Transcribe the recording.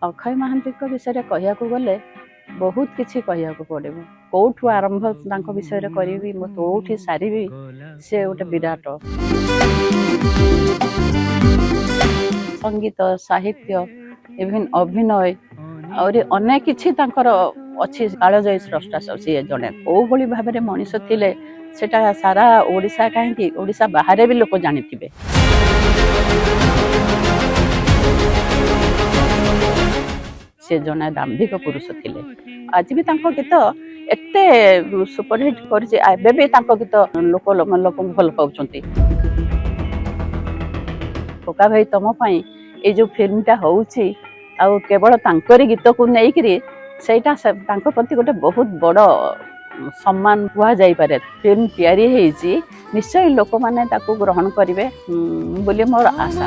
ଅକ୍ଷୟ ମହାନ୍ତିଙ୍କ ବିଷୟରେ କହିବାକୁ ଗଲେ ବହୁତ କିଛି କହିବାକୁ ପଡ଼ିବ। କୋଉଠୁ ଆରମ୍ଭ ତାଙ୍କ ବିଷୟରେ କରିବି, ମୁଁ କୋଉଠି ସାରିବି, ସେ ଗୋଟେ ବିରାଟ। ସଙ୍ଗୀତ, ସାହିତ୍ୟ, ଇଭିନ୍ ଅଭିନୟ ଆହୁରି ଅନେକ କିଛି ତାଙ୍କର ଅଛି। କାଳଜୟୀ ସ୍ରଷ୍ଟା ସିଏ ଜଣେ କୋଉଭଳି ଭାବରେ ମଣିଷ ଥିଲେ ସେଟା ସାରା ଓଡ଼ିଶା କାହିଁକି ଓଡ଼ିଶା ବାହାରେ ବି ଲୋକ ଜାଣିଥିବେ। ସେ ଜଣେ ଦାମ୍ଭିକ ପୁରୁଷ ଥିଲେ। ଆଜି ବି ତାଙ୍କ ଗୀତ ଏତେ ସୁପରହିଟ୍ କରିଛି, ଏବେ ବି ତାଙ୍କ ଗୀତ ଲୋକଙ୍କୁ ଭଲ ପାଉଛନ୍ତି। ଖୋକା ଭାଇ ତମ ପାଇଁ ଏଇ ଯୋଉ ଫିଲ୍ମଟା ହଉଛି, ଆଉ କେବଳ ତାଙ୍କରି ଗୀତକୁ ନେଇକିରି ସେଇଟା ତାଙ୍କ ପ୍ରତି ଗୋଟେ ବହୁତ ବଡ଼ ସମ୍ମାନ କୁହାଯାଇପାରେ। ଫିଲ୍ମ ତିଆରି ହେଇଛି, ନିଶ୍ଚୟ ଲୋକମାନେ ତାକୁ ଗ୍ରହଣ କରିବେ ବୋଲି ମୋର ଆଶା।